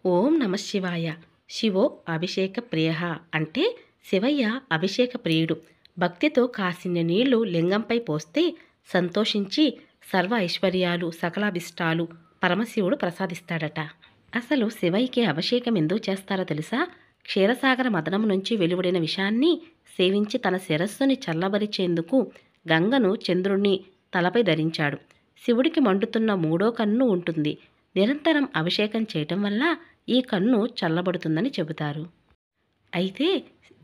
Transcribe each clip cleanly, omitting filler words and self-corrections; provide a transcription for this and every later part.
ఓం నమ శివాయ. శివో అభిషేక ప్రియ అంటే శివయ్య అభిషేక ప్రియుడు. భక్తితో కాసిన్ని నీళ్లు లింగంపై పోస్తే సంతోషించి సర్వ ఐశ్వర్యాలు సకలాభిష్టాలు పరమశివుడు ప్రసాదిస్తాడట. అసలు శివయ్యకి అభిషేకం ఎందుకు చేస్తారో తెలుసా? క్షీరసాగర మదనం నుంచి వెలువడిన విషాన్ని సేవించి తన శిరస్సుని చల్లబరిచేందుకు గంగను చంద్రుణ్ణి తలపై ధరించాడు. శివుడికి మండుతున్న మూడో కన్ను ఉంటుంది. నిరంతరం అభిషేకం చేయటం వల్ల ఈ కన్ను చల్లబడుతుందని చెబుతారు. అయితే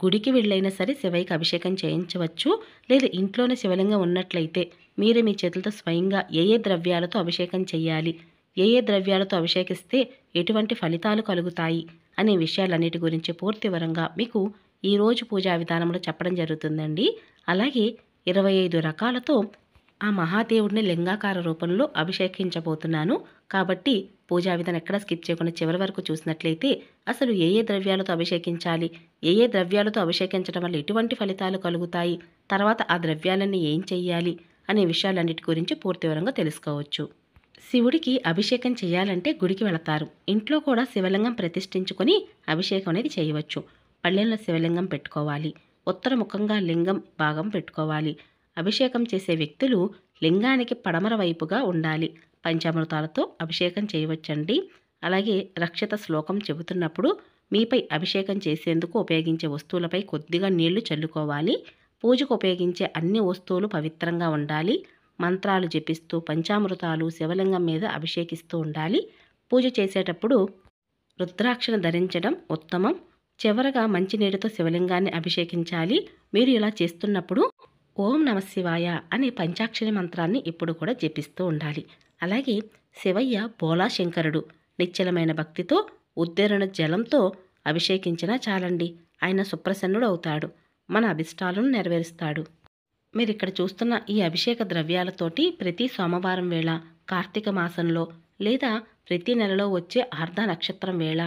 గుడికి వెళ్ళైనా సరే శివయ్యకి అభిషేకం చేయించవచ్చు. లేదా ఇంట్లోనే శివలింగం ఉన్నట్లయితే మీరే మీ చేతులతో స్వయంగా ఏ ద్రవ్యాలతో అభిషేకం చేయాలి, ఏ ద్రవ్యాలతో అభిషేకిస్తే ఎటువంటి ఫలితాలు కలుగుతాయి అనే విషయాలన్నిటి గురించి పూర్తి వివరంగా మీకు ఈరోజు పూజా విధానంలో చెప్పడం జరుగుతుందండి. అలాగే 25 రకాలతో ఆ మహాదేవుడిని లింగాకార రూపంలో అభిషేకించబోతున్నాను. కాబట్టి పూజా విధానం ఎక్కడ స్కిప్ చేయకుండా చివరి వరకు చూసినట్లయితే అసలు ఏ ద్రవ్యాలతో అభిషేకించాలి, ఏ ద్రవ్యాలతో అభిషేకించడం వల్ల ఎటువంటి ఫలితాలు కలుగుతాయి, తర్వాత ఆ ద్రవ్యాలన్నీ ఏం చెయ్యాలి అనే విషయాలన్నిటి గురించి పూర్తి వివరంగా తెలుసుకోవచ్చు. శివుడికి అభిషేకం చేయాలంటే గుడికి వెళతారు. ఇంట్లో కూడా శివలింగం ప్రతిష్ఠించుకొని అభిషేకం అనేది చేయవచ్చు. పళ్ళెంలో శివలింగం పెట్టుకోవాలి. ఉత్తర ముఖంగా లింగం భాగం పెట్టుకోవాలి. అభిషేకం చేసే వ్యక్తులు లింగానికి పడమర వైపుగా ఉండాలి. పంచామృతాలతో అభిషేకం చేయవచ్చండి. అలాగే రక్షిత శ్లోకం చెబుతున్నప్పుడు మీపై అభిషేకం చేసేందుకు ఉపయోగించే వస్తువులపై కొద్దిగా నీళ్లు చల్లుకోవాలి. పూజకు ఉపయోగించే అన్ని వస్తువులు పవిత్రంగా ఉండాలి. మంత్రాలు జపిస్తూ పంచామృతాలు శివలింగం మీద అభిషేకిస్తూ ఉండాలి. పూజ చేసేటప్పుడు రుద్రాక్షను ధరించడం ఉత్తమం. చివరగా మంచినీటితో శివలింగాన్ని అభిషేకించాలి. మీరు ఇలా చేస్తున్నప్పుడు ఓం నమ శివాయ అనే పంచాక్షరి మంత్రాన్ని ఇప్పుడు కూడా జపిస్తూ ఉండాలి. అలాగే శివయ్య బోలాశంకరుడు. నిశ్చలమైన భక్తితో ఉద్ధరణ జలంతో అభిషేకించినా చాలండి, ఆయన సుప్రసన్నుడు అవుతాడు, మన అభిష్టాలను నెరవేరుస్తాడు. మీరు ఇక్కడ చూస్తున్న ఈ అభిషేక ద్రవ్యాలతోటి ప్రతి సోమవారం వేళ, కార్తీక మాసంలో లేదా ప్రతి నెలలో వచ్చే ఆర్ధ నక్షత్రం వేళ,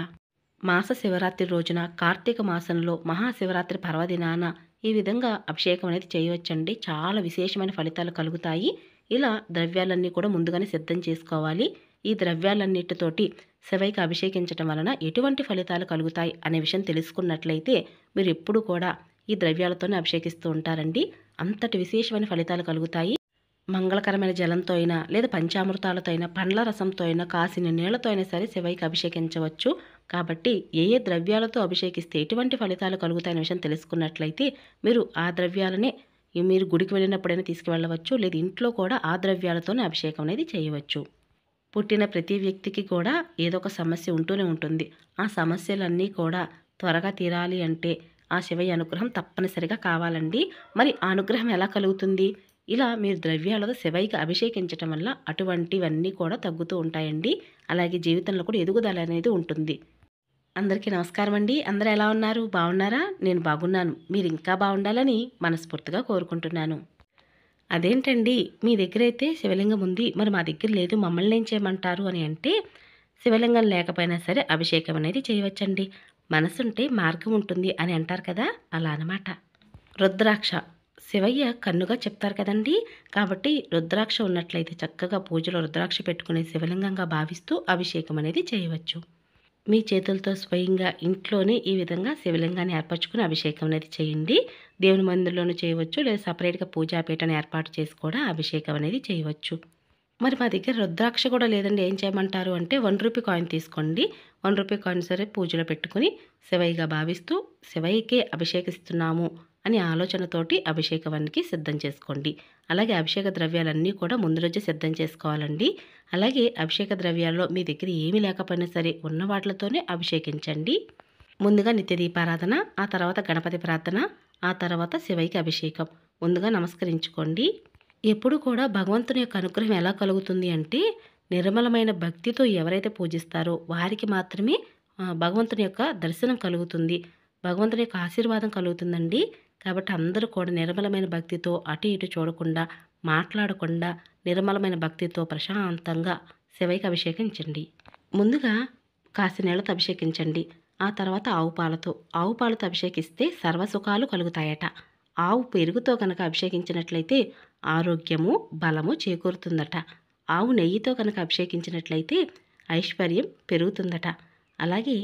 మాస శివరాత్రి రోజున, కార్తీక మాసంలో మహాశివరాత్రి పర్వదినాన ఈ విధంగా అభిషేకం అనేది చేయవచ్చండి. చాలా విశేషమైన ఫలితాలు కలుగుతాయి. ఇలా ద్రవ్యాలన్నీ కూడా ముందుగానే సిద్ధం చేసుకోవాలి. ఈ ద్రవ్యాలన్నిటితోటి శివయ్యకి అభిషేకించడం వలన ఎటువంటి ఫలితాలు కలుగుతాయి అనే విషయం తెలుసుకున్నట్లయితే మీరు ఎప్పుడు కూడా ఈ ద్రవ్యాలతోనే అభిషేకిస్తూ ఉంటారండి. అంతటి విశేషమైన ఫలితాలు కలుగుతాయి. మంగళకరమైన జలంతో అయినా లేదా పంచామృతాలతో అయినా పండ్ల రసంతో అయినా కాసిన నీళ్లతో అయినా సరే శివయ్యకి అభిషేకించవచ్చు. కాబట్టి ఏ ద్రవ్యాలతో అభిషేకిస్తే ఎటువంటి ఫలితాలు కలుగుతాయనే విషయం తెలుసుకున్నట్లయితే మీరు ఆ ద్రవ్యాలనే మీరు గుడికి వెళ్ళినప్పుడైనా తీసుకువెళ్ళవచ్చు. లేదా ఇంట్లో కూడా ఆ ద్రవ్యాలతోనే అభిషేకం అనేది చేయవచ్చు. పుట్టిన ప్రతి వ్యక్తికి కూడా ఏదో ఒక సమస్య ఉంటూనే ఉంటుంది. ఆ సమస్యలన్నీ కూడా త్వరగా తీరాలి అంటే ఆ శివయ్య అనుగ్రహం తప్పనిసరిగా కావాలండి. మరి ఆ అనుగ్రహం ఎలా కలుగుతుంది? ఇలా మీరు ద్రవ్యాలతో శివయ్యకి అభిషేకించటం వల్ల అటువంటివన్నీ కూడా తగ్గుతూ ఉంటాయండి. అలాగే జీవితంలో కూడా ఎదుగుదల అనేది ఉంటుంది. అందరికీ నమస్కారం అండి. అందరూ ఎలా ఉన్నారు? బాగున్నారా? నేను బాగున్నాను. మీరు ఇంకా బాగుండాలని మనస్ఫూర్తిగా కోరుకుంటున్నాను. అదేంటండి మీ దగ్గర అయితే శివలింగం ఉంది, మరి మా దగ్గర లేదు, మమ్మల్ని ఏం చేయమంటారు అని అంటే, శివలింగం లేకపోయినా సరే అభిషేకం అనేది చేయవచ్చండి. మనసుంటే మార్గం ఉంటుంది అని అంటారు కదా, అలా అనమాట. రుద్రాక్ష శివయ్య కన్నుగా చెప్తారు కదండి. కాబట్టి రుద్రాక్ష ఉన్నట్లయితే చక్కగా పూజలో రుద్రాక్ష పెట్టుకునే శివలింగంగా భావిస్తూ అభిషేకం అనేది చేయవచ్చు. మీ చేతులతో స్వయంగా ఇంట్లోనే ఈ విధంగా శివలింగాన్ని ఏర్పరచుకుని అభిషేకం అనేది చేయండి. దేవుని మందిరంలోనూ చేయవచ్చు, లేదా సపరేట్గా పూజాపీఠను ఏర్పాటు చేసి కూడా అభిషేకం అనేది చేయవచ్చు. మరి మా దగ్గర రుద్రాక్ష కూడా లేదండి, ఏం చేయమంటారు అంటే ₹1 కాయిన్ తీసుకోండి. ₹1 కాయిన్ సరే పూజలో పెట్టుకుని శివయ్యగా భావిస్తూ శివయ్యకే అభిషేకిస్తున్నాము అనే ఆలోచనతోటి అభిషేకానికి సిద్ధం చేసుకోండి. అలాగే అభిషేక ద్రవ్యాలన్నీ కూడా ముందు రోజే సిద్ధం చేసుకోవాలండి. అలాగే అభిషేక ద్రవ్యాల్లో మీ దగ్గర ఏమీ లేకపోయినా సరే ఉన్న వాటితోనే అభిషేకించండి. ముందుగా నిత్య దీపారాధన, ఆ తర్వాత గణపతి ప్రార్థన, ఆ తర్వాత శివయ్యకి అభిషేకం. ముందుగా నమస్కరించుకోండి. ఎప్పుడు కూడా భగవంతుని యొక్క అనుగ్రహం ఎలా కలుగుతుంది అంటే, నిర్మలమైన భక్తితో ఎవరైతే పూజిస్తారో వారికి మాత్రమే భగవంతుని యొక్క దర్శనం కలుగుతుంది, భగవంతుని యొక్క ఆశీర్వాదం కలుగుతుందండి. కాబట్టి అందరూ కూడా నిర్మలమైన భక్తితో అటు ఇటు చూడకుండా, మాట్లాడకుండా నిర్మలమైన భక్తితో ప్రశాంతంగా శివయ్యకి అభిషేకించండి. ముందుగా కాసి నీళ్లతో అభిషేకించండి. ఆ తర్వాత ఆవు పాలతో అభిషేకిస్తే సర్వసుఖాలు కలుగుతాయట. ఆవు పెరుగుతో కనుక అభిషేకించినట్లయితే ఆరోగ్యము బలము చేకూరుతుందట. ఆవు నెయ్యితో కనుక అభిషేకించినట్లయితే ఐశ్వర్యం పెరుగుతుందట. అలాగే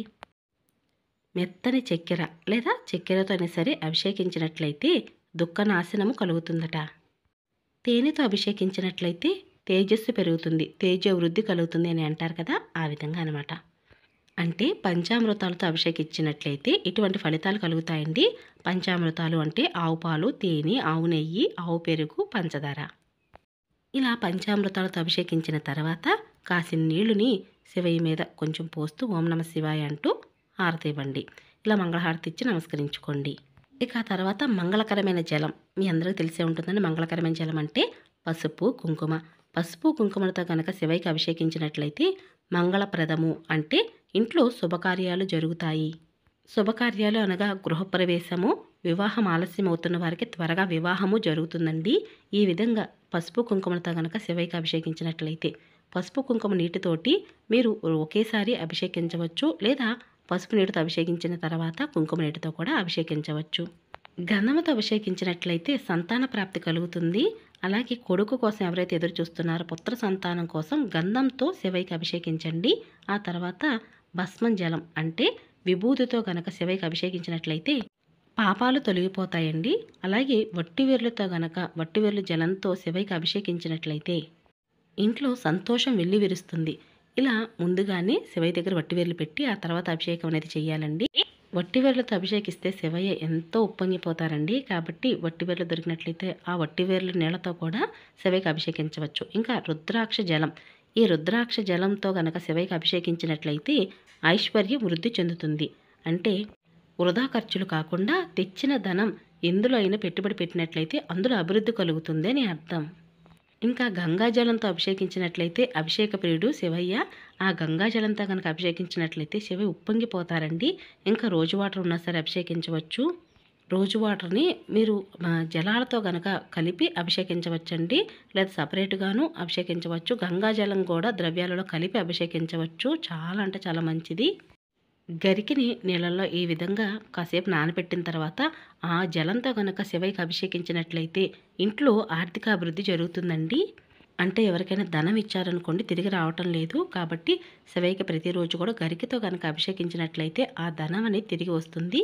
మెత్తని చక్కెర లేదా చక్కెరతో అయినా సరే అభిషేకించినట్లయితే దుఃఖనాశనము కలుగుతుందట. తేనెతో అభిషేకించినట్లయితే తేజస్సు పెరుగుతుంది, తేజ వృద్ధి కలుగుతుంది అని అంటారు కదా, ఆ విధంగా అనమాట. అంటే పంచామృతాలతో అభిషేకించినట్లయితే ఇటువంటి ఫలితాలు కలుగుతాయండి. పంచామృతాలు అంటే ఆవు పాలు, తేనె, ఆవు నెయ్యి, ఆవు పెరుగు, పంచదార. ఇలా పంచామృతాలతో అభిషేకించిన తర్వాత కాసిన నీళ్లుని శివయ్య మీద కొంచెం పోస్తూ ఓం నమ శివాయ అంటూ హారతి ఇవ్వండి. ఇలా మంగళహారతి ఇచ్చి నమస్కరించుకోండి. ఇక ఆ తర్వాత మంగళకరమైన జలం మీ అందరికీ తెలిసే ఉంటుందండి. మంగళకరమైన జలం అంటే పసుపు, కుంకుమ. పసుపు కుంకుమలతో కనుక శివయ్యకి అభిషేకించినట్లయితే మంగళప్రదము అంటే ఇంట్లో శుభకార్యాలు జరుగుతాయి. శుభకార్యాలు అనగా గృహప్రవేశము, వివాహం ఆలస్యం అవుతున్న వారికి త్వరగా వివాహము జరుగుతుందండి. ఈ విధంగా పసుపు కుంకుమలతో కనుక శివయ్యకి అభిషేకించినట్లయితే పసుపు కుంకుమ నీటితోటి మీరు ఒకేసారి అభిషేకించవచ్చు, లేదా పసుపు నీటితో అభిషేకించిన తర్వాత కుంకుమ నీటితో కూడా అభిషేకించవచ్చు. గంధముతో అభిషేకించినట్లయితే సంతాన ప్రాప్తి కలుగుతుంది. అలాగే కొడుకు కోసం ఎవరైతే ఎదురు చూస్తున్నారో పుత్ర సంతానం కోసం గంధంతో శివయ్యకి అభిషేకించండి. ఆ తర్వాత భస్మం జలం అంటే విభూతితో గనక శివయ్యకి అభిషేకించినట్లయితే పాపాలు తొలగిపోతాయండి. అలాగే వట్టివేర్లు జలంతో శివయ్యకి అభిషేకించినట్లయితే ఇంట్లో సంతోషం వెల్లివిరుస్తుంది. ఇలా ముందుగానే శివయ్య దగ్గర వట్టివేర్లు పెట్టి ఆ తర్వాత అభిషేకం అనేది చేయాలండి. వట్టివేర్లతో అభిషేకిస్తే శివయ్య ఎంతో ఉప్పొంగిపోతారండి. కాబట్టి వట్టివేర్లు దొరికినట్లయితే ఆ వట్టివేర్ల నీళ్లతో కూడా శివయ్యకి అభిషేకించవచ్చు. ఇంకా రుద్రాక్ష జలం, ఈ రుద్రాక్ష జలంతో గనక శివయ్యకి అభిషేకించినట్లయితే ఐశ్వర్యం వృద్ధి చెందుతుంది. అంటే వృధా ఖర్చులు కాకుండా తెచ్చిన ధనం ఎందులో అయినా పెట్టుబడి పెట్టినట్లయితే అందులో అభివృద్ధి కలుగుతుంది అని అర్థం. ఇంకా గంగాజలంతో అభిషేకించినట్లయితే అభిషేక ప్రియుడు శివయ్య. ఆ గంగాజలంతో కనుక అభిషేకించినట్లయితే శివయ్య ఉప్పొంగిపోతారండి. ఇంకా రోజు వాటర్ ఉన్నా సరే అభిషేకించవచ్చు. రోజు వాటర్ని మీరు జలాలతో కనుక కలిపి అభిషేకించవచ్చండి, లేదా సపరేట్గాను అభిషేకించవచ్చు. గంగాజలం కూడా ద్రవ్యాలలో కలిపి అభిషేకించవచ్చు. చాలా అంటే చాలా మంచిది. గరికిని నీళ్ళల్లో ఈ విధంగా కాసేపు నానబెట్టిన తర్వాత ఆ జలంతో కనుక శివయ్యకి అభిషేకించినట్లయితే ఇంట్లో ఆర్థిక అభివృద్ధి జరుగుతుందండి. అంటే ఎవరికైనా ధనం ఇచ్చారనుకోండి తిరిగి రావటం లేదు, కాబట్టి శివయ్యకి ప్రతిరోజు కూడా గరికితో కనుక అభిషేకించినట్లయితే ఆ ధనం అనేది తిరిగి వస్తుంది.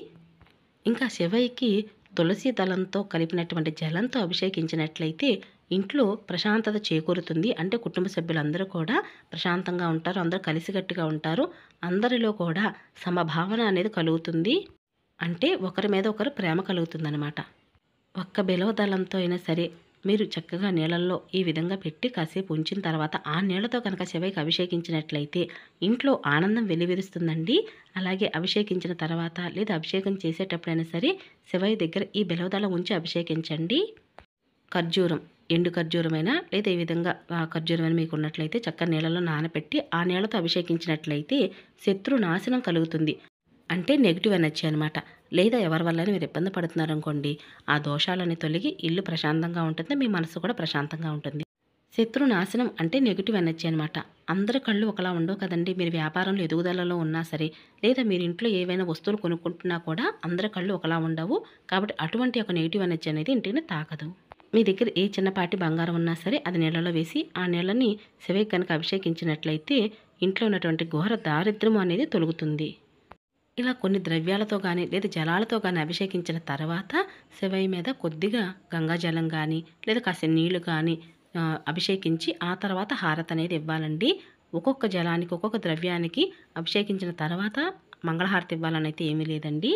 ఇంకా శివయ్యకి తులసి దళంతో కలిపినటువంటి జలంతో అభిషేకించినట్లయితే ఇంట్లో ప్రశాంతత చేకూరుతుంది. అంటే కుటుంబ సభ్యులందరూ కూడా ప్రశాంతంగా ఉంటారు, అందరూ కలిసికట్టుగా ఉంటారు, అందరిలో కూడా సమభావన అనేది కలుగుతుంది. అంటే ఒకరి మీద ఒకరు ప్రేమ కలుగుతుందన్నమాట. ఒక్క బిలవ దళంతో అయినా సరే మీరు చక్కగా నీళ్ళల్లో ఈ విధంగా పెట్టి కాసేపు ఉంచిన తర్వాత ఆ నీళ్లతో కనుక శివయ్యకి అభిషేకించినట్లయితే ఇంట్లో ఆనందం వెల్లివిరుస్తుందండి. అలాగే అభిషేకించిన తర్వాత లేదా అభిషేకం చేసేటప్పుడైనా సరే శివయ్య దగ్గర ఈ బిలవదళం ఉంచి అభిషేకించండి. ఖర్జూరం, ఎండు ఖర్జూరమైనా లేదా ఈ విధంగా ఖర్జూరమైనా మీకు ఉన్నట్లయితే చక్కగా నీళ్ళలో నానబెట్టి ఆ నీళ్లతో అభిషేకించినట్లయితే శత్రు నాశనం కలుగుతుంది. అంటే నెగిటివ్ ఎనర్జీ అనమాట. లేదా ఎవరి వల్లైనా మీరు ఇబ్బంది పడుతున్నారనుకోండి, ఆ దోషాలని తొలగి ఇల్లు ప్రశాంతంగా ఉంటుంది, మీ మనసు కూడా ప్రశాంతంగా ఉంటుంది. శత్రు నాశనం అంటే నెగిటివ్ ఎనర్జీ అనమాట. అందరి కళ్ళు ఒకలా ఉండవు కదండి. మీరు వ్యాపారంలో ఎదుగుదలలో ఉన్నా సరే, లేదా మీరు ఇంట్లో ఏవైనా వస్తువులు కొనుక్కుంటున్నా కూడా అందరి కళ్ళు ఒకలా ఉండవు. కాబట్టి అటువంటి ఒక నెగిటివ్ ఎనర్జీ అనేది ఇంటిని తాకదు. మీ దగ్గర ఏ చిన్నపాటి బంగారం ఉన్నా సరే అది నీళ్ళలో వేసి ఆ నీళ్ళని శివయ్యకి కనుక అభిషేకించినట్లయితే ఇంట్లో ఉన్నటువంటి ఘోర దారిద్ర్యం అనేది తొలగుతుంది. ఇలా కొన్ని ద్రవ్యాలతో కానీ లేదా జలాలతో కానీ అభిషేకించిన తర్వాత శివయ్య మీద కొద్దిగా గంగాజలం కానీ లేదా కాస్త నీళ్లు కానీ అభిషేకించి ఆ తర్వాత హారతి అనేది ఇవ్వాలండి. ఒక్కొక్క జలానికి ఒక్కొక్క ద్రవ్యానికి అభిషేకించిన తర్వాత మంగళహారతి ఇవ్వాలని అయితే ఏమీ లేదండి.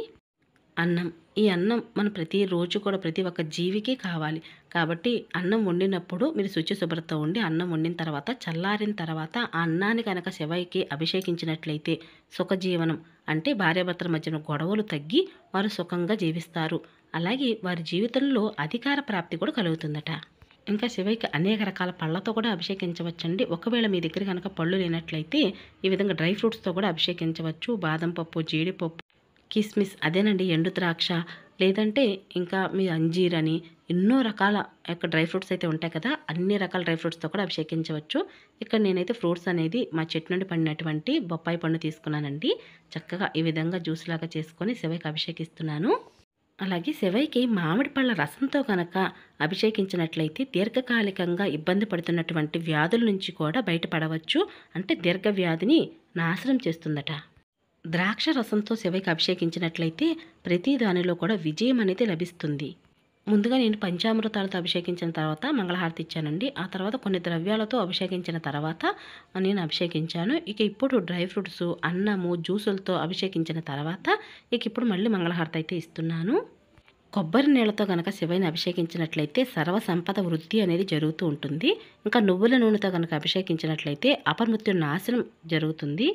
అన్నం, ఈ అన్నం మన ప్రతిరోజు కూడా ప్రతి ఒక్క జీవికి కావాలి. కాబట్టి అన్నం వండినప్పుడు మీరు శుచి శుభ్రత ఉండి అన్నం వండిన తర్వాత చల్లారిన తర్వాత ఆ అన్నాన్ని కనుక శివయ్యకి అభిషేకించినట్లయితే సుఖజీవనం అంటే భార్యాభర్తల మధ్యన గొడవలు తగ్గి వారు సుఖంగా జీవిస్తారు. అలాగే వారి జీవితంలో అధికార ప్రాప్తి కూడా కలుగుతుందట. ఇంకా శివయ్యకి అనేక రకాల పళ్ళతో కూడా అభిషేకించవచ్చండి. ఒకవేళ మీ దగ్గర కనుక పళ్ళు లేనట్లయితే ఈ విధంగా డ్రై ఫ్రూట్స్తో కూడా అభిషేకించవచ్చు. బాదం పప్పు, జీడిపప్పు, కిస్మిస్, అదేనండి ఎండు ద్రాక్ష, లేదంటే ఇంకా మీ అంజీర్ అని ఎన్నో రకాల యొక్క డ్రై ఫ్రూట్స్ అయితే ఉంటాయి కదా, అన్ని రకాల డ్రై ఫ్రూట్స్తో కూడా అభిషేకించవచ్చు. ఇక్కడ నేనైతే ఫ్రూట్స్ అనేది మా చెట్టు నుండి పండినటువంటి బొప్పాయి పండు తీసుకున్నానండి. చక్కగా ఈ విధంగా జ్యూస్ లాగా చేసుకొని శివయ్యకి అభిషేకిస్తున్నాను. అలాగే శివయ్యకి మామిడి పళ్ళ రసంతో కనుక అభిషేకించినట్లయితే దీర్ఘకాలికంగా ఇబ్బంది పడుతున్నటువంటి వ్యాధుల నుంచి కూడా బయటపడవచ్చు. అంటే దీర్ఘ వ్యాధిని నాశనం చేస్తుందట. ద్రాక్ష రసంతో శివయ్యకి అభిషేకించినట్లయితే ప్రతి దానిలో కూడా విజయం అనేది లభిస్తుంది. ముందుగా నేను పంచామృతాలతో అభిషేకించిన తర్వాత మంగళహారతి ఇచ్చానండి. ఆ తర్వాత కొన్ని ద్రవ్యాలతో అభిషేకించిన తర్వాత నేను అభిషేకించాను. ఇక ఇప్పుడు డ్రై ఫ్రూట్స్, అన్నము, జ్యూసులతో అభిషేకించిన తర్వాత ఇప్పుడు మళ్ళీ మంగళహారతి అయితే ఇస్తున్నాను. కొబ్బరి నీళ్ళతో కనుక శివయ్యని అభిషేకించినట్లయితే సర్వ సంపద వృద్ధి అనేది జరుగుతూ ఉంటుంది. ఇంకా నువ్వుల నూనెతో కనుక అభిషేకించినట్లయితే అపమృత్యు నాశనం జరుగుతుంది.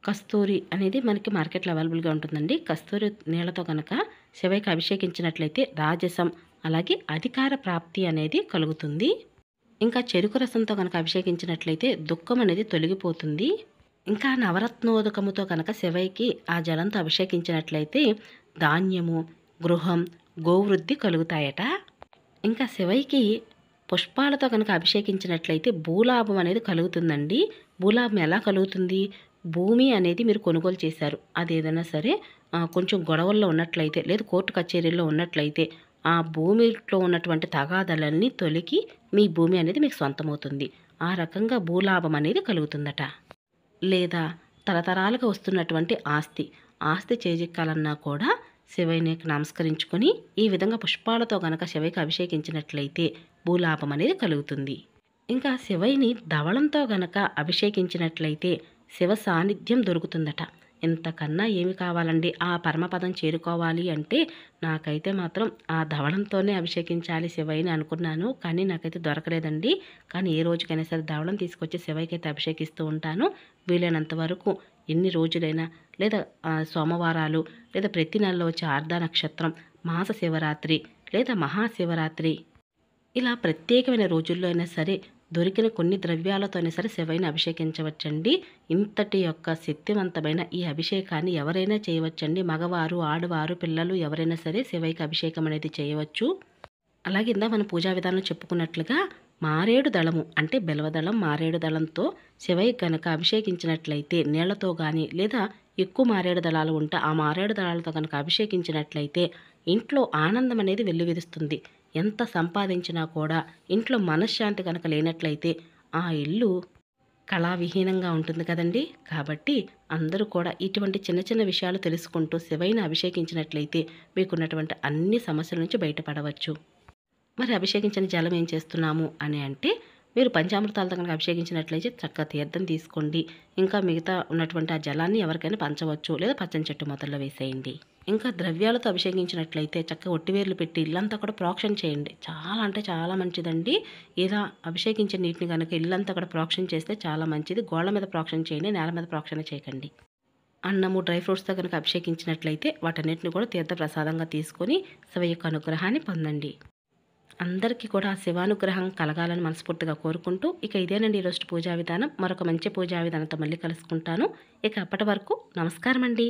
కస్తూరి అనేది మనకి మార్కెట్లో అవైలబుల్గా ఉంటుందండి. కస్తూరి నీళ్ళతో కనుక శివయ్యకి అభిషేకించినట్లయితే రాజసం, అలాగే అధికార ప్రాప్తి అనేది కలుగుతుంది. ఇంకా చెరుకు రసంతో కనుక అభిషేకించినట్లయితే దుఃఖం అనేది తొలగిపోతుంది. ఇంకా నవరత్నోదకముతో కనుక శివయ్యకి ఆ జలంతో అభిషేకించినట్లయితే ధాన్యము, గృహం, గోవృద్ధి కలుగుతాయట. ఇంకా శివయ్యకి పుష్పాలతో కనుక అభిషేకించినట్లయితే భూలాభం అనేది కలుగుతుందండి. భూలాభం ఎలా కలుగుతుంది? భూమి అనేది మీరు కొనుగోలు చేశారు, అది ఏదైనా సరే కొంచెం గొడవల్లో ఉన్నట్లయితే, లేదు కోర్టు కచేరీల్లో ఉన్నట్లయితే ఆ భూమిలో ఉన్నటువంటి తగాదాలన్నీ తొలగి మీ భూమి అనేది మీకు సొంతమవుతుంది. ఆ రకంగా భూలాభం అనేది కలుగుతుందట. లేదా తరతరాలుగా వస్తున్నటువంటి ఆస్తి చేజిక్కాలన్నా కూడా శివయ్యకి నమస్కరించుకొని ఈ విధంగా పుష్పాలతో కనుక శివయ్యకి అభిషేకించినట్లయితే భూలాభం అనేది కలుగుతుంది. ఇంకా శివయ్యని ధవళంతో గనక అభిషేకించినట్లయితే శివ సాన్నిధ్యం దొరుకుతుందట. ఇంతకన్నా ఏమి కావాలండి? ఆ పరమపదం చేరుకోవాలి అంటే నాకైతే మాత్రం ఆ ధవళంతోనే అభిషేకించాలి శివయ్యని అనుకున్నాను, కానీ నాకైతే దొరకలేదండి. కానీ ఏ రోజుకైనా సరే ధవళం తీసుకొచ్చి శివయ్యకి అయితే అభిషేకిస్తూ ఉంటాను. వీలైనంత వరకు ఎన్ని రోజులైనా, లేదా సోమవారాలు, లేదా ప్రతి నెలలో వచ్చే ఆర్ధ నక్షత్రం, మాస శివరాత్రి, లేదా మహాశివరాత్రి, ఇలా ప్రత్యేకమైన రోజుల్లో అయినా సరే దొరికిన కొన్ని ద్రవ్యాలతోనే సరే శివయ్యని అభిషేకించవచ్చండి. ఇంతటి యొక్క శక్తివంతమైన ఈ అభిషేకాన్ని ఎవరైనా చేయవచ్చండి. మగవారు, ఆడవారు, పిల్లలు ఎవరైనా సరే శివయ్యకి అభిషేకం అనేది చేయవచ్చు. అలాగే ఇందా మనం పూజా విధానం చెప్పుకున్నట్లుగా మారేడు దళము అంటే బెల్వదళం, మారేడు దళంతో శివయ్యకి కనుక అభిషేకించినట్లయితే నీళ్లతో కానీ, లేదా ఎక్కువ మారేడు దళాలు ఉంటే ఆ మారేడు దళాలతో కనుక అభిషేకించినట్లయితే ఇంట్లో ఆనందం అనేది వెల్లువిరుస్తుంది. ఎంత సంపాదించినా కూడా ఇంట్లో మనశ్శాంతి కనుక లేనట్లయితే ఆ ఇల్లు కళావిహీనంగా ఉంటుంది కదండి. కాబట్టి అందరూ కూడా ఇటువంటి చిన్న చిన్న విషయాలు తెలుసుకుంటూ శివయ్యని అభిషేకించినట్లయితే మీకున్నటువంటి అన్ని సమస్యల నుంచి బయటపడవచ్చు. మరి అభిషేకించిన జలం ఏం చేస్తున్నాము అని అంటే, మీరు పంచామృతాలతో కనుక అభిషేకించినట్లయితే చక్కగా తీర్థం తీసుకోండి. ఇంకా మిగతా ఉన్నటువంటి ఆ జలాన్ని ఎవరికైనా పంచవచ్చు, లేదా పచ్చని చెట్టు మొదల్లో వేసేయండి. ఇంకా ద్రవ్యాలతో అభిషేకించినట్లయితే చక్కగా ఒట్టివేర్లు పెట్టి ఇల్లంతా కూడా ప్రోక్షణ చేయండి. చాలా అంటే చాలా మంచిదండి. ఇలా అభిషేకించిన నీటిని కనుక ఇల్లంతా కూడా ప్రోక్షణ చేస్తే చాలా మంచిది. గోళ్ళ మీద ప్రోక్షణ చేయండి, నేల మీద ప్రోక్షణ చేయకండి. అన్నము, డ్రై ఫ్రూట్స్తో కనుక అభిషేకించినట్లయితే వాటన్నిటిని కూడా తీర్థ ప్రసాదంగా తీసుకొని శివయ్య యొక్క అనుగ్రహాన్ని పొందండి. అందరికీ కూడా శివానుగ్రహం కలగాలని మనస్ఫూర్తిగా కోరుకుంటూ ఇదేనండి ఈరోజు పూజా విధానం. మరొక మంచి పూజా విధానంతో మళ్ళీ కలుసుకుంటాను. అప్పటి వరకు నమస్కారం అండి.